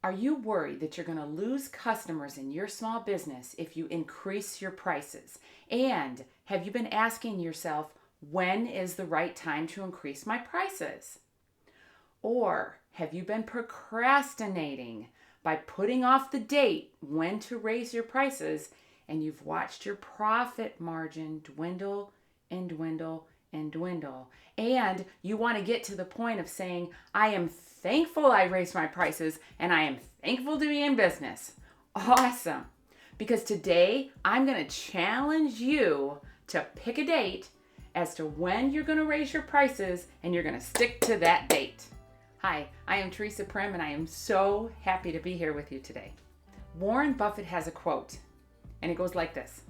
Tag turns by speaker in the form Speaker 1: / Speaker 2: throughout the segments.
Speaker 1: Are you worried that you're going to lose customers in your small business if you increase your prices? And have you been asking yourself, when is the right time to increase my prices? Or have you been procrastinating by putting off the date when to raise your prices, and you've watched your profit margin dwindle and dwindle and dwindle? And you want to get to the point of saying, I am thankful I raised my prices and I am thankful to be in business. Awesome. Because today I'm going to challenge you to pick a date as to when you're going to raise your prices, and you're going to stick to that date. Hi, I am Theresa Prim, and I am so happy to be here with you today. Warren Buffett has a quote, and it goes like this: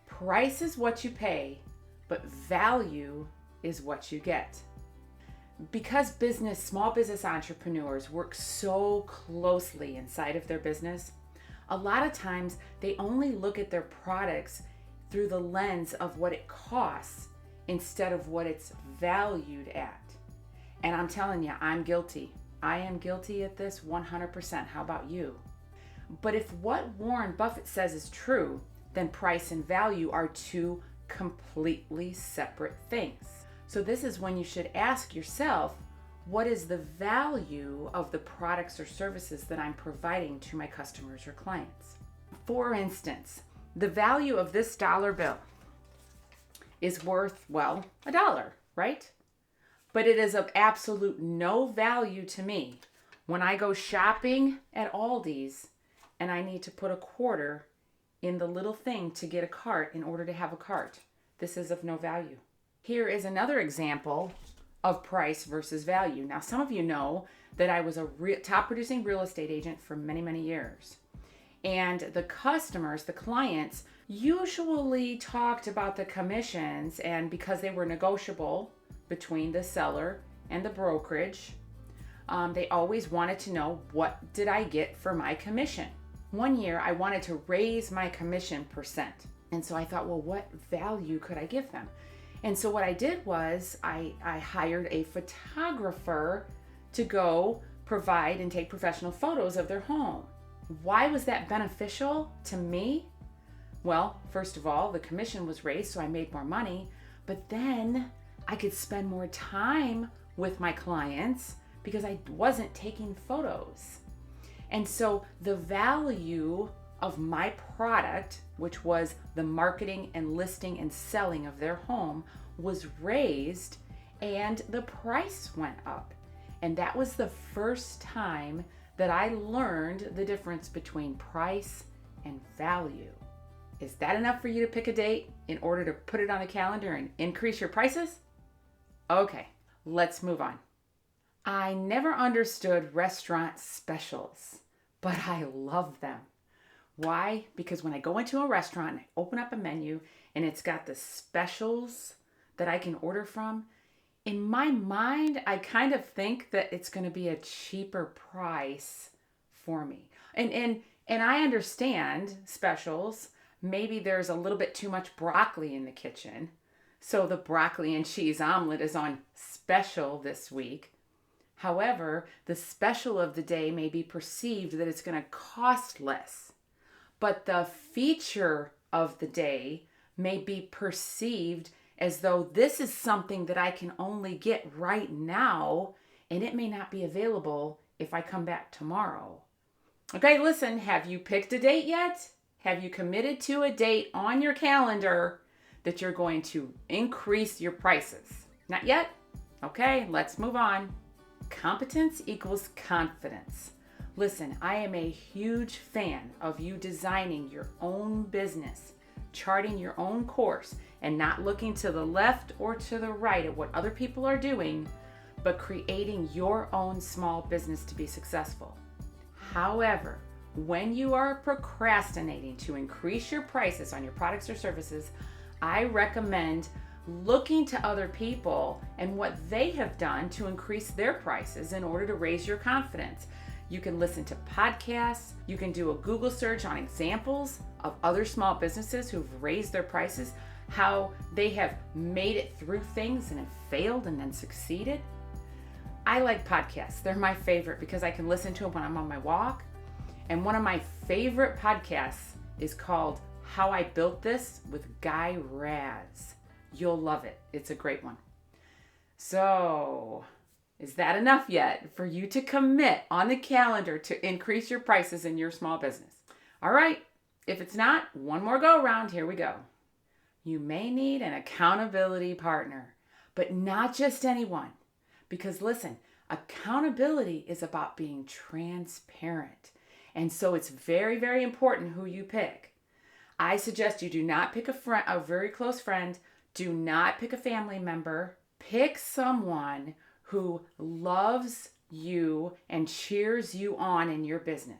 Speaker 1: price is what you pay, but value is what you get. Because small business entrepreneurs work so closely inside of their business, a lot of times they only look at their products through the lens of what it costs instead of what it's valued at. And I'm telling you, I'm guilty. I am guilty at this 100%. How about you? But if what Warren Buffett says is true, then price and value are two completely separate things. So this is when you should ask yourself, what is the value of the products or services that I'm providing to my customers or clients? For instance, the value of this dollar bill is worth, well, $1, right? But it is of absolute no value to me when I go shopping at Aldi's and I need to put a quarter in the little thing to get a cart in order to have a cart. This is of no value. Here is another example of price versus value. Now, some of you know that I was a top producing real estate agent for many, many years. And the customers, the clients, usually talked about the commissions, and because they were negotiable between the seller and the brokerage, they always wanted to know, what did I get for my commission? One year I wanted to raise my commission percent. And so I thought, well, what value could I give them? And so what I did was I hired a photographer to go provide and take professional photos of their home. Why was that beneficial to me? Well, first of all, the commission was raised, so I made more money, but then I could spend more time with my clients because I wasn't taking photos. And so the value of my product, which was the marketing and listing and selling of their home, was raised, and the price went up. And that was the first time that I learned the difference between price and value. Is that enough for you to pick a date in order to put it on the calendar and increase your prices? Okay, let's move on. I never understood restaurant specials, but I love them. Why? Because when I go into a restaurant and I open up a menu and it's got the specials that I can order from, in my mind, I kind of think that it's going to be a cheaper price for me. And I understand specials. Maybe there's a little bit too much broccoli in the kitchen, so the broccoli and cheese omelet is on special this week. However, the special of the day may be perceived that it's going to cost less, but the feature of the day may be perceived as though this is something that I can only get right now, and it may not be available if I come back tomorrow. Okay, listen, have you picked a date yet? Have you committed to a date on your calendar that you're going to increase your prices? Not yet? Okay, let's move on. Competence equals confidence. Listen, I am a huge fan of you designing your own business, charting your own course, and not looking to the left or to the right at what other people are doing, but creating your own small business to be successful. However, when you are procrastinating to increase your prices on your products or services, I recommend looking to other people and what they have done to increase their prices in order to raise your confidence. You can listen to podcasts. You can do a Google search on examples of other small businesses who've raised their prices, how they have made it through things and have failed and then succeeded. I like podcasts. They're my favorite because I can listen to them when I'm on my walk. And one of my favorite podcasts is called How I Built This with Guy Raz. You'll love it. It's a great one. So, is that enough yet for you to commit on the calendar to increase your prices in your small business? All right. If it's not, one more go around. Here we go. You may need an accountability partner, but not just anyone. Because listen, accountability is about being transparent. And so it's very, very important who you pick. I suggest you do not pick a very close friend. Do not pick a family member. Pick someone who loves you and cheers you on in your business.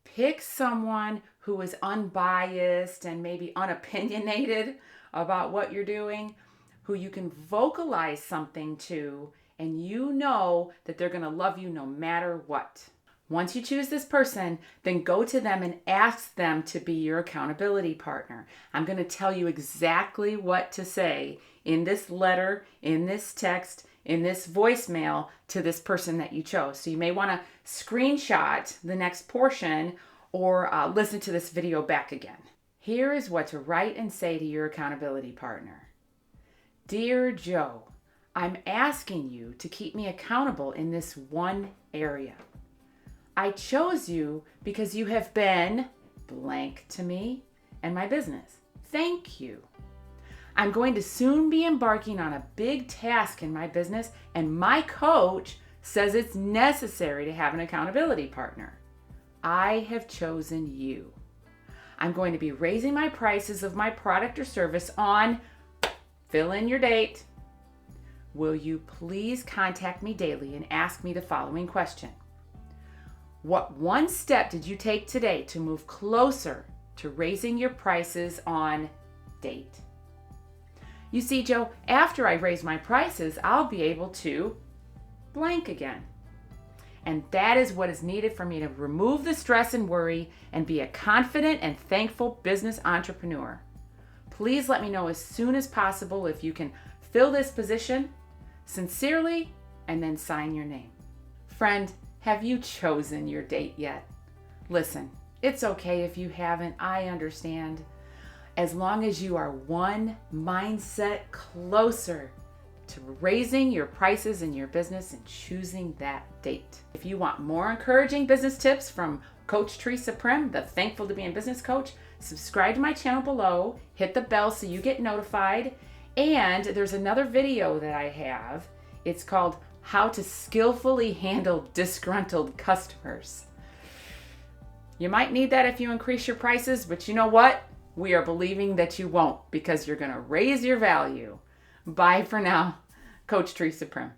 Speaker 1: Pick someone who is unbiased and maybe unopinionated about what you're doing, who you can vocalize something to, and you know that they're going to love you no matter what. Once you choose this person, then go to them and ask them to be your accountability partner. I'm going to tell you exactly what to say in this letter, in this text, in this voicemail to this person that you chose. So you may want to screenshot the next portion or listen to this video back again. Here is what to write and say to your accountability partner. Dear Joe, I'm asking you to keep me accountable in this one area. I chose you because you have been blank to me and my business. Thank you. I'm going to soon be embarking on a big task in my business, and my coach says it's necessary to have an accountability partner. I have chosen you. I'm going to be raising my prices of my product or service on, fill in your date. Will you please contact me daily and ask me the following question? What one step did you take today to move closer to raising your prices on date? You see, Joe, after I raise my prices, I'll be able to blank again. And that is what is needed for me to remove the stress and worry and be a confident and thankful business entrepreneur. Please let me know as soon as possible if you can fill this position. Sincerely, and then sign your name. Friend, have you chosen your date yet? Listen, it's okay if you haven't. I understand. As long as you are one mindset closer to raising your prices in your business and choosing that date. If you want more encouraging business tips from Coach Theresa Prim, the Thankful to Be in Business Coach, subscribe to my channel below, hit the bell so you get notified, and there's another video that I have. It's called How to Skillfully Handle Disgruntled Customers. You might need that if you increase your prices, but you know what? We are believing that you won't because you're going to raise your value. Bye for now. Coach Theresa Prim.